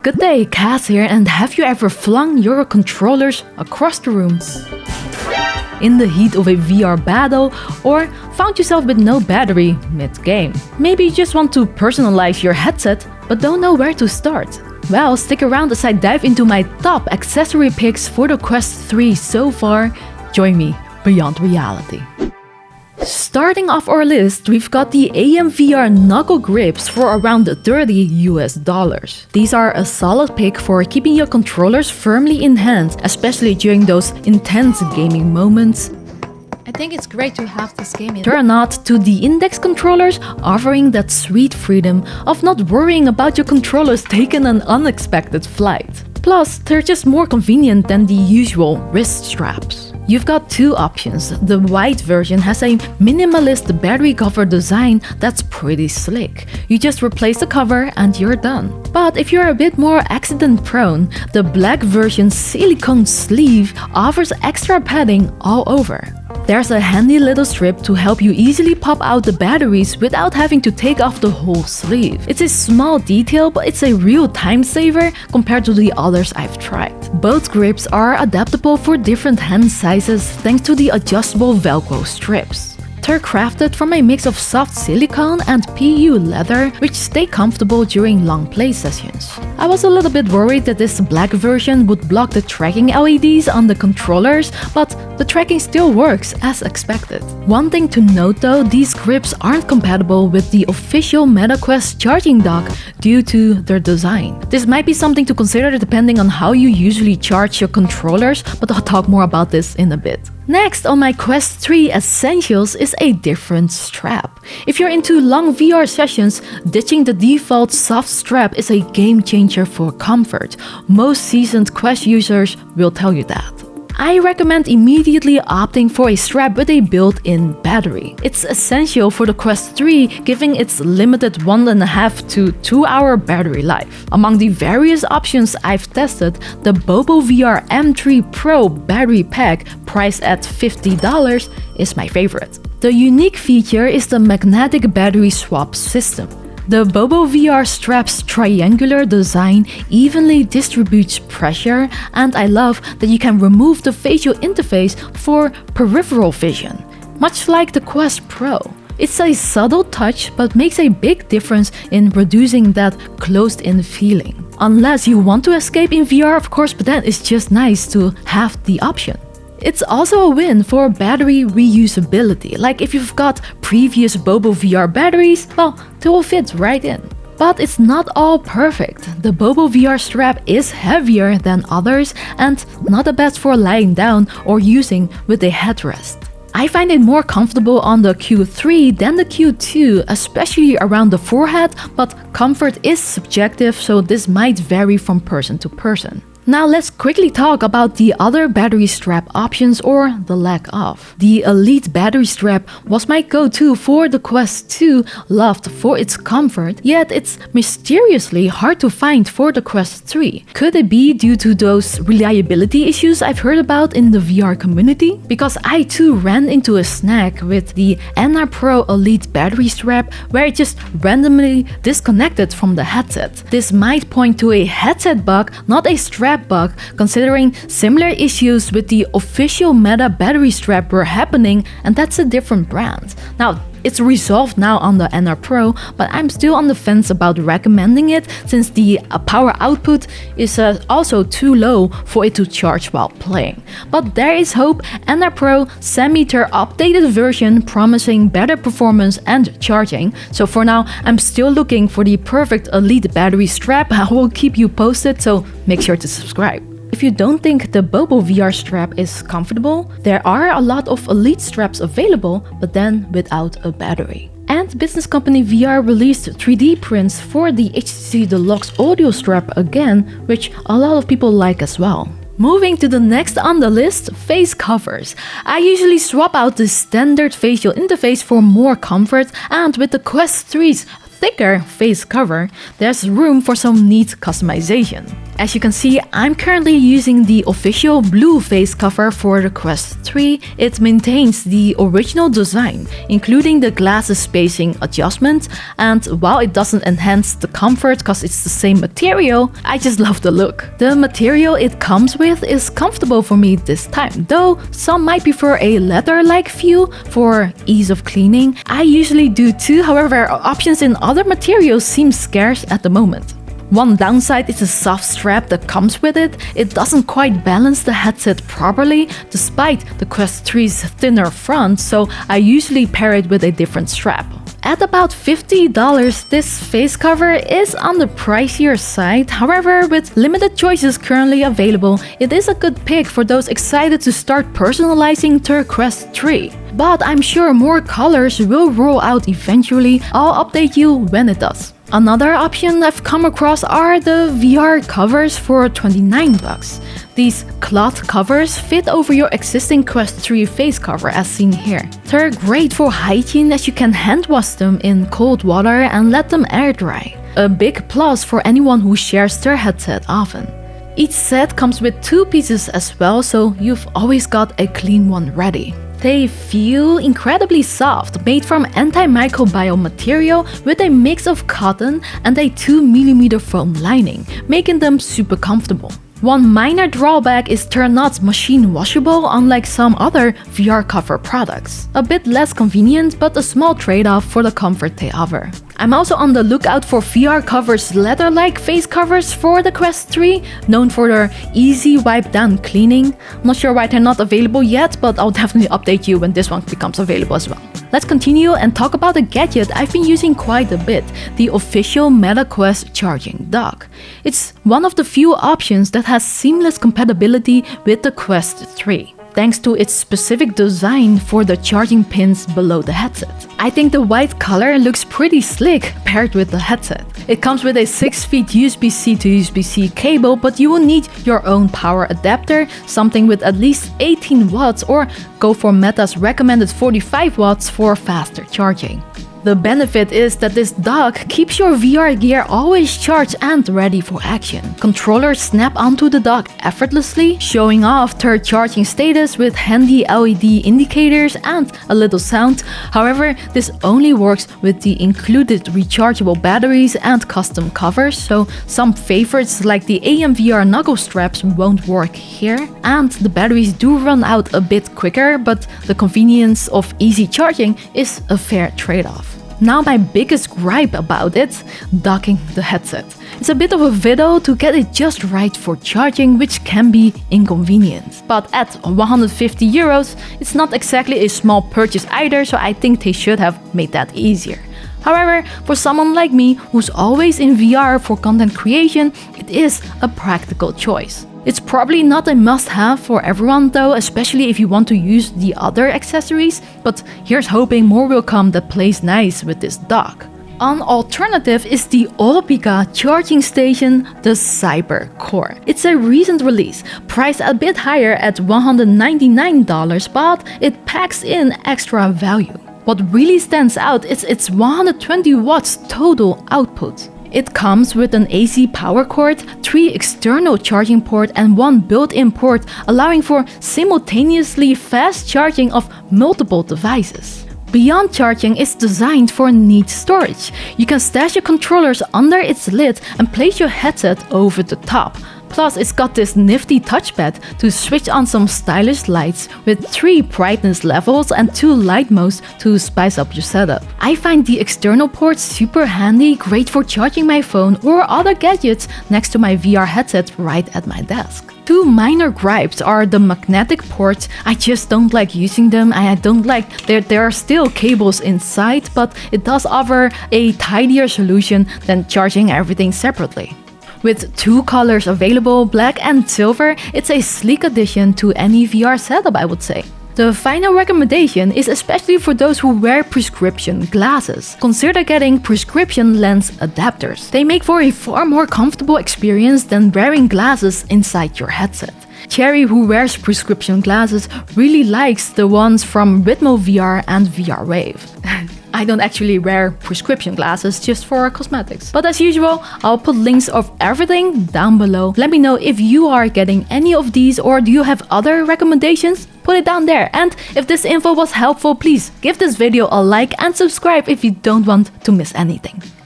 Good day, Cass here, and have you ever flung your controllers across the room? In the heat of a VR battle, or found yourself with no battery mid-game? Maybe you just want to personalize your headset, but don't know where to start. Well, stick around as I dive into my top accessory picks for the Quest 3 so far. Join me beyond reality. Starting off our list, we've got the AMVR knuckle grips for around $30 US. These are a solid pick for keeping your controllers firmly in hand, especially during those intense gaming moments. I think it's great to have this game in. Turn not to the index controllers, offering that sweet freedom of not worrying about your controllers taking an unexpected flight. Plus, they're just more convenient than the usual wrist straps. You've got two options. The white version has a minimalist battery cover design that's pretty slick. You just replace the cover and you're done. But if you're a bit more accident prone, the black version's silicone sleeve offers extra padding all over. There's a handy little strip to help you easily pop out the batteries without having to take off the whole sleeve. It's a small detail, but it's a real time saver compared to the others I've tried. Both grips are adaptable for different hand sizes thanks to the adjustable Velcro strips. They're crafted from a mix of soft silicone and PU leather, which stay comfortable during long play sessions. I was a little bit worried that this black version would block the tracking LEDs on the controllers, but the tracking still works as expected. One thing to note though, these grips aren't compatible with the official MetaQuest charging dock due to their design. This might be something to consider depending on how you usually charge your controllers, but I'll talk more about this in a bit. Next on my Quest 3 essentials is a different strap. If you're into long VR sessions, ditching the default soft strap is a game changer for comfort. Most seasoned Quest users will tell you that. I recommend immediately opting for a strap with a built-in battery. It's essential for the Quest 3, giving its limited 1.5 to 2 hour battery life. Among the various options I've tested, the Bobo VR M3 Pro battery pack, priced at $50, is my favorite. The unique feature is the magnetic battery swap system. The Bobo VR strap's triangular design evenly distributes pressure, and I love that you can remove the facial interface for peripheral vision, much like the Quest Pro. It's a subtle touch but makes a big difference in reducing that closed-in feeling. Unless you want to escape in VR, of course, but then it's just nice to have the option. It's also a win for battery reusability, like if you've got previous Bobo VR batteries, well, they will fit right in. But it's not all perfect. The Bobo VR strap is heavier than others and not the best for lying down or using with a headrest. I find it more comfortable on the Q3 than the Q2, especially around the forehead, but comfort is subjective, so this might vary from person to person. Now let's quickly talk about the other battery strap options, or the lack of. The Elite battery strap was my go-to for the Quest 2, loved for its comfort, yet it's mysteriously hard to find for the Quest 3. Could it be due to those reliability issues I've heard about in the VR community? Because I too ran into a snag with the NR Pro Elite battery strap where it just randomly disconnected from the headset. This might point to a headset bug, not a strap bug, considering similar issues with the official Meta battery strap were happening, and that's a different brand. Now, it's resolved now on the NR Pro, but I'm still on the fence about recommending it since the power output is also too low for it to charge while playing. But there is hope. NR Pro sent me their updated version promising better performance and charging. So for now, I'm still looking for the perfect Elite battery strap. I will keep you posted, so make sure to subscribe. If you don't think the Bobo VR strap is comfortable, there are a lot of Elite straps available, but then without a battery. And Business Company VR released 3D prints for the HTC Deluxe audio strap again, which a lot of people like as well. Moving to the next on the list, face covers. I usually swap out the standard facial interface for more comfort, and with the Quest 3's thicker face cover, there's room for some neat customization. As you can see, I'm currently using the official blue face cover for the Quest 3. It maintains the original design, including the glasses spacing adjustment, and while it doesn't enhance the comfort because it's the same material, I just love the look. The material it comes with is comfortable for me this time, though some might prefer a leather-like feel for ease of cleaning. I usually do too, however, options in other materials seem scarce at the moment. One downside is the soft strap that comes with it. It doesn't quite balance the headset properly, despite the Quest 3's thinner front, so I usually pair it with a different strap. At about $50, this face cover is on the pricier side. However, with limited choices currently available, it is a good pick for those excited to start personalizing their Quest 3. But I'm sure more colors will roll out eventually. I'll update you when it does. Another option I've come across are the VR covers for $29. These cloth covers fit over your existing Quest 3 face cover as seen here. They're great for hygiene as you can hand wash them in cold water and let them air dry. A big plus for anyone who shares their headset often. Each set comes with 2 pieces as well, so you've always got a clean one ready. They feel incredibly soft, made from antimicrobial material with a mix of cotton and a 2mm foam lining, making them super comfortable. One minor drawback is they're not machine washable unlike some other VR cover products. A bit less convenient, but a small trade-off for the comfort they offer. I'm also on the lookout for VR covers leather-like face covers for the Quest 3, known for their easy wipe-down cleaning. I'm not sure why they're not available yet, but I'll definitely update you when this one becomes available as well. Let's continue and talk about a gadget I've been using quite a bit, the official Meta Quest charging dock. It's one of the few options that has seamless compatibility with the Quest 3. Thanks to its specific design for the charging pins below the headset. I think the white color looks pretty slick paired with the headset. It comes with a 6-feet USB-C to USB-C cable, but you will need your own power adapter, something with at least 18 watts, or go for Meta's recommended 45 watts for faster charging. The benefit is that this dock keeps your VR gear always charged and ready for action. Controllers snap onto the dock effortlessly, showing off their charging status with handy LED indicators and a little sound. However, this only works with the included rechargeable batteries and custom covers, so some favorites like the AMVR knuckle straps won't work here. And the batteries do run out a bit quicker, but the convenience of easy charging is a fair trade-off. Now my biggest gripe about it, docking the headset. It's a bit of a fiddle to get it just right for charging, which can be inconvenient. But at €150, it's not exactly a small purchase either, so I think they should have made that easier. However, for someone like me who's always in VR for content creation, it is a practical choice. It's probably not a must-have for everyone though, especially if you want to use the other accessories, but here's hoping more will come that plays nice with this dock. An alternative is the Olpika charging station, the Cyber Core. It's a recent release, priced a bit higher at $199, but it packs in extra value. What really stands out is its 120 watts total output. It comes with an AC power cord, 3 external charging ports and 1 built-in port, allowing for simultaneously fast charging of multiple devices. Beyond charging, it's designed for neat storage. You can stash your controllers under its lid and place your headset over the top. Plus, it's got this nifty touchpad to switch on some stylish lights with 3 brightness levels and 2 light modes to spice up your setup. I find the external ports super handy, great for charging my phone or other gadgets next to my VR headset right at my desk. 2 minor gripes are the magnetic ports. I just don't like using them. I don't like there are still cables inside, but it does offer a tidier solution than charging everything separately. With 2 colors available, black and silver, it's a sleek addition to any VR setup, I would say. The final recommendation is especially for those who wear prescription glasses. Consider getting prescription lens adapters. They make for a far more comfortable experience than wearing glasses inside your headset. Chary, who wears prescription glasses, really likes the ones from Ritmo VR and VR Wave. I don't actually wear prescription glasses, just for cosmetics. But as usual, I'll put links of everything down below. Let me know if you are getting any of these, or do you have other recommendations? Put it down there. And if this info was helpful, please give this video a like and subscribe if you don't want to miss anything.